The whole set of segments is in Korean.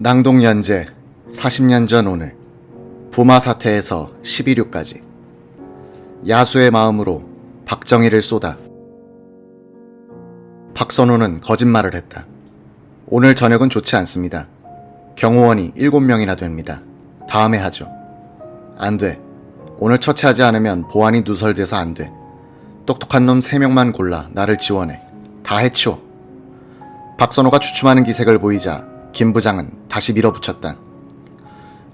낭동 연재 40년 전 오늘 부마 사태에서 11유까지 야수의 마음으로 박정희를 쏟아. 박선호는 거짓말을 했다. 오늘 저녁은 좋지 않습니다. 경호원이 7명이나 됩니다. 다음에 하죠. 안 돼. 오늘 처치하지 않으면 보안이 누설돼서 안 돼. 똑똑한 놈 3명만 골라 나를 지원해. 다 해치워. 박선호가 주춤하는 기색을 보이자 김 부장은 다시 밀어붙였다.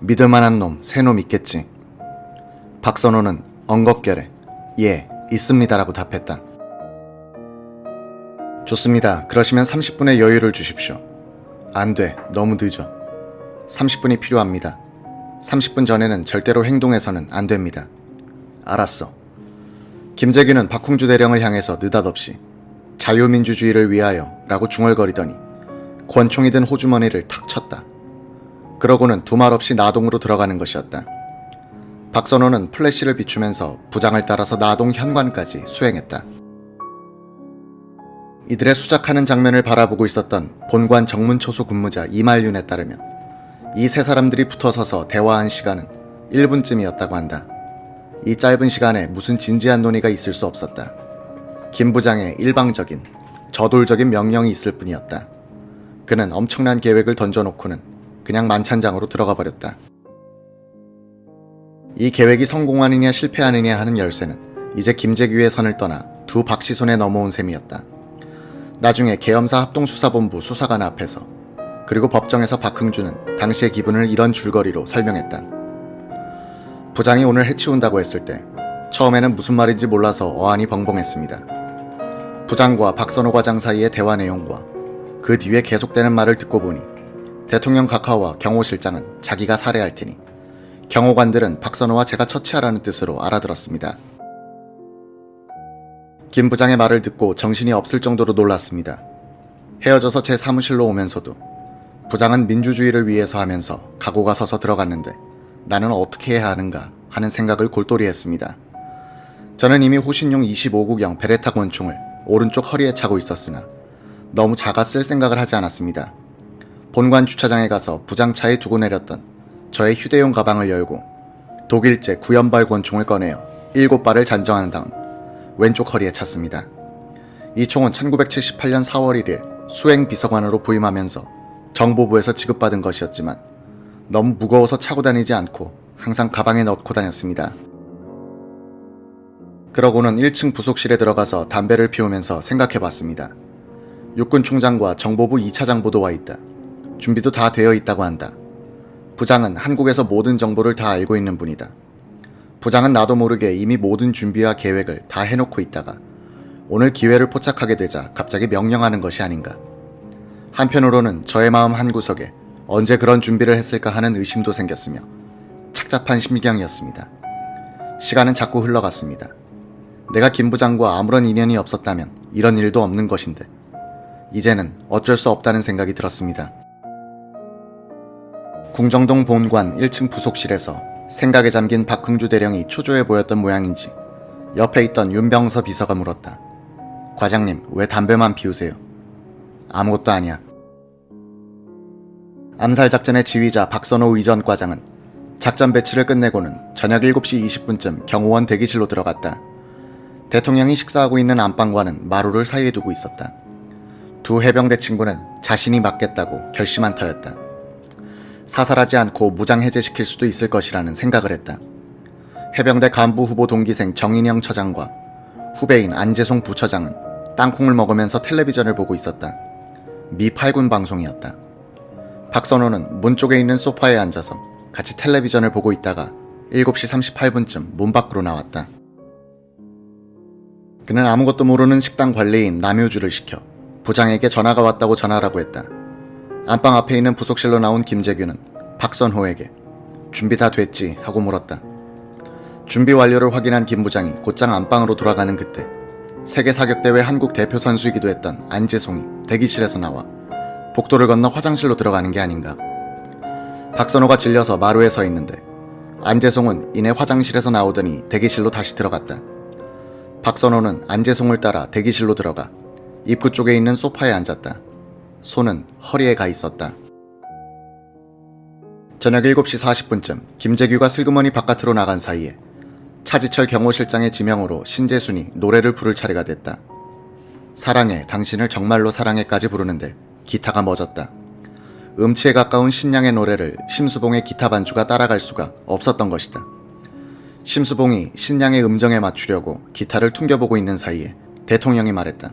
믿을만한 놈 3놈 있겠지. 박선호는 엉겁결에 예, 있습니다라고 답했다. 좋습니다. 그러시면 30분의 여유를 주십시오. 안 돼. 너무 늦어. 30분이 필요합니다. 30분 전에는 절대로 행동해서는 안 됩니다. 알았어. 김재규는 박홍주 대령을 향해서 느닷없이 자유민주주의를 위하여 라고 중얼거리더니 권총이 든 호주머니를 탁 쳤다. 그러고는 두말 없이 나동으로 들어가는 것이었다. 박선호는 플래시를 비추면서 부장을 따라서 나동 현관까지 수행했다. 이들의 수작하는 장면을 바라보고 있었던 본관 정문초소 근무자 이말윤에 따르면 이 세 사람들이 붙어서서 대화한 시간은 1분쯤이었다고 한다. 이 짧은 시간에 무슨 진지한 논의가 있을 수 없었다. 김 부장의 일방적인, 저돌적인 명령이 있을 뿐이었다. 그는 엄청난 계획을 던져놓고는 그냥 만찬장으로 들어가 버렸다. 이 계획이 성공하느냐 실패하느냐 하는 열쇠는 이제 김재규의 선을 떠나 두 박씨 손에 넘어온 셈이었다. 나중에 계엄사 합동수사본부 수사관 앞에서 그리고 법정에서 박흥주는 당시의 기분을 이런 줄거리로 설명했다. 부장이 오늘 해치운다고 했을 때 처음에는 무슨 말인지 몰라서 어안이 벙벙했습니다. 부장과 박선호 과장 사이의 대화 내용과 그 뒤에 계속되는 말을 듣고 보니 대통령 각하와 경호실장은 자기가 살해할 테니 경호관들은 박선호와 제가 처치하라는 뜻으로 알아들었습니다. 김 부장의 말을 듣고 정신이 없을 정도로 놀랐습니다. 헤어져서 제 사무실로 오면서도 부장은 민주주의를 위해서 하면서 각오가 서서 들어갔는데 나는 어떻게 해야 하는가 하는 생각을 골똘히 했습니다. 저는 이미 호신용 25구경 베레타 권총을 오른쪽 허리에 차고 있었으나 너무 작아 쓸 생각을 하지 않았습니다. 본관 주차장에 가서 부장차에 두고 내렸던 저의 휴대용 가방을 열고 독일제 구연발 권총을 꺼내어 7발을 잔정한 다음 왼쪽 허리에 찼습니다. 이 총은 1978년 4월 1일 수행비서관으로 부임하면서 정보부에서 지급받은 것이었지만 너무 무거워서 차고 다니지 않고 항상 가방에 넣고 다녔습니다. 그러고는 1층 부속실에 들어가서 담배를 피우면서 생각해봤습니다. 육군 총장과 정보부 2차장 보도와 있다. 준비도 다 되어 있다고 한다. 부장은 한국에서 모든 정보를 다 알고 있는 분이다. 부장은 나도 모르게 이미 모든 준비와 계획을 다 해놓고 있다가 오늘 기회를 포착하게 되자 갑자기 명령하는 것이 아닌가. 한편으로는 저의 마음 한구석에 언제 그런 준비를 했을까 하는 의심도 생겼으며 착잡한 심경이었습니다. 시간은 자꾸 흘러갔습니다. 내가 김 부장과 아무런 인연이 없었다면 이런 일도 없는 것인데 이제는 어쩔 수 없다는 생각이 들었습니다. 궁정동 본관 1층 부속실에서 생각에 잠긴 박흥주 대령이 초조해 보였던 모양인지 옆에 있던 윤병서 비서가 물었다. 과장님, 왜 담배만 피우세요? 아무것도 아니야. 암살작전의 지휘자 박선호 의전 과장은 작전 배치를 끝내고는 저녁 7시 20분쯤 경호원 대기실로 들어갔다. 대통령이 식사하고 있는 안방과는 마루를 사이에 두고 있었다. 두 해병대 친구는 자신이 맡겠다고 결심한 터였다. 사살하지 않고 무장해제시킬 수도 있을 것이라는 생각을 했다. 해병대 간부 후보 동기생 정인영 처장과 후배인 안재송 부처장은 땅콩을 먹으면서 텔레비전을 보고 있었다. 미 8군 방송이었다. 박선호는 문 쪽에 있는 소파에 앉아서 같이 텔레비전을 보고 있다가 7시 38분쯤 문 밖으로 나왔다. 그는 아무것도 모르는 식당 관리인 남효주를 시켜 부장에게 전화가 왔다고 전하라고 했다. 안방 앞에 있는 부속실로 나온 김재규는 박선호에게 준비 다 됐지 하고 물었다. 준비 완료를 확인한 김 부장이 곧장 안방으로 돌아가는 그때 세계 사격대회 한국 대표 선수이기도 했던 안재송이 대기실에서 나와 복도를 건너 화장실로 들어가는 게 아닌가. 박선호가 질려서 마루에 서 있는데 안재송은 이내 화장실에서 나오더니 대기실로 다시 들어갔다. 박선호는 안재송을 따라 대기실로 들어가 입구 쪽에 있는 소파에 앉았다. 손은 허리에 가 있었다. 저녁 7시 40분쯤 김재규가 슬그머니 바깥으로 나간 사이에 차지철 경호실장의 지명으로 신재순이 노래를 부를 차례가 됐다. 사랑해, 당신을 정말로 사랑해까지 부르는데 기타가 멎었다. 음치에 가까운 신양의 노래를 심수봉의 기타 반주가 따라갈 수가 없었던 것이다. 심수봉이 신양의 음정에 맞추려고 기타를 퉁겨보고 있는 사이에 대통령이 말했다.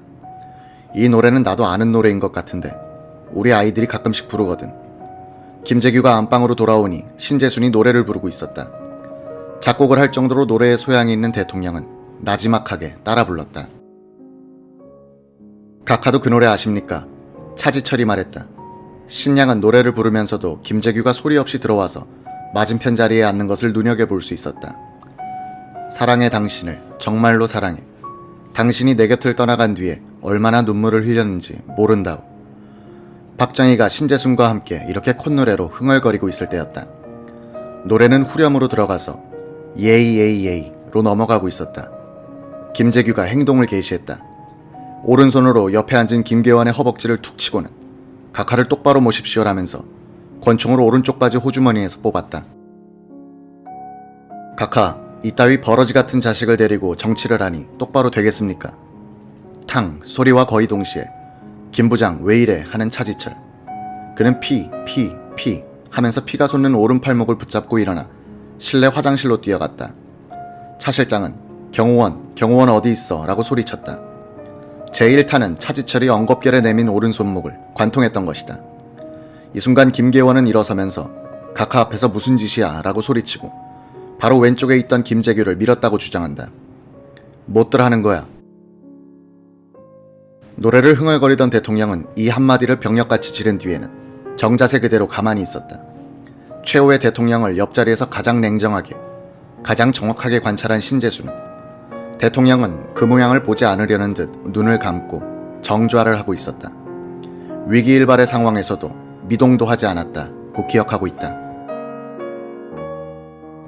이 노래는 나도 아는 노래인 것 같은데 우리 아이들이 가끔씩 부르거든. 김재규가 안방으로 돌아오니 신재순이 노래를 부르고 있었다. 작곡을 할 정도로 노래에 소양이 있는 대통령은 나지막하게 따라 불렀다. 각하도 그 노래 아십니까? 차지철이 말했다. 신양은 노래를 부르면서도 김재규가 소리 없이 들어와서 맞은편 자리에 앉는 것을 눈여겨볼 수 있었다. 사랑해 당신을 정말로 사랑해. 당신이 내 곁을 떠나간 뒤에 얼마나 눈물을 흘렸는지 모른다오. 박정희가 신재순과 함께 이렇게 콧노래로 흥얼거리고 있을 때였다. 노래는 후렴으로 들어가서 예이 예이 예이로 넘어가고 있었다. 김재규가 행동을 개시했다. 오른손으로 옆에 앉은 김계환의 허벅지를 툭 치고는 각하를 똑바로 모십시오라면서 권총을 오른쪽 바지 호주머니에서 뽑았다. 각하, 이따위 버러지 같은 자식을 데리고 정치를 하니 똑바로 되겠습니까? 탕 소리와 거의 동시에 김 부장 왜 이래 하는 차지철. 그는 피 하면서 피가 솟는 오른팔목을 붙잡고 일어나 실내 화장실로 뛰어갔다. 차 실장은 경호원 어디 있어? 라고 소리쳤다. 제1타는 차지철이 엉겁결에 내민 오른손목을 관통했던 것이다. 이 순간 김계원은 일어서면서 각하 앞에서 무슨 짓이야? 라고 소리치고 바로 왼쪽에 있던 김재규를 밀었다고 주장한다. 못들 하는 거야. 노래를 흥얼거리던 대통령은 이 한마디를 병력같이 지른 뒤에는 정자세 그대로 가만히 있었다. 최후의 대통령을 옆자리에서 가장 냉정하게, 가장 정확하게 관찰한 신재수는 대통령은 그 모양을 보지 않으려는 듯 눈을 감고 정좌를 하고 있었다. 위기일발의 상황에서도 미동도 하지 않았다고 기억하고 있다.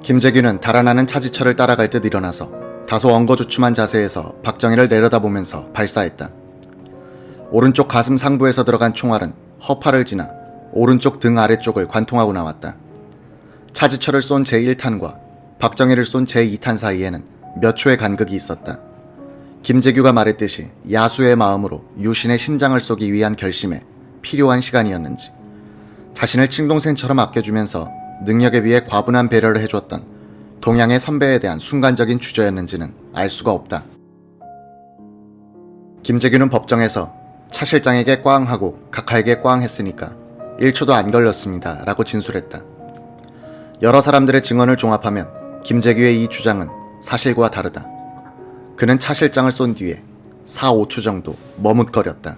김재규는 달아나는 차지철을 따라갈 듯 일어나서 다소 엉거주춤한 자세에서 박정희를 내려다보면서 발사했다. 오른쪽 가슴 상부에서 들어간 총알은 허파를 지나 오른쪽 등 아래쪽을 관통하고 나왔다. 차지철을 쏜 제1탄과 박정희를 쏜 제2탄 사이에는 몇 초의 간극이 있었다. 김재규가 말했듯이 야수의 마음으로 유신의 심장을 쏘기 위한 결심에 필요한 시간이었는지, 자신을 친동생처럼 아껴주면서 능력에 비해 과분한 배려를 해줬던 동양의 선배에 대한 순간적인 주저였는지는 알 수가 없다. 김재규는 법정에서 차 실장에게 꽝 하고 각하에게 꽝 했으니까 1초도 안 걸렸습니다 라고 진술했다. 여러 사람들의 증언을 종합하면 김재규의 이 주장은 사실과 다르다. 그는 차 실장을 쏜 뒤에 4, 5초 정도 머뭇거렸다.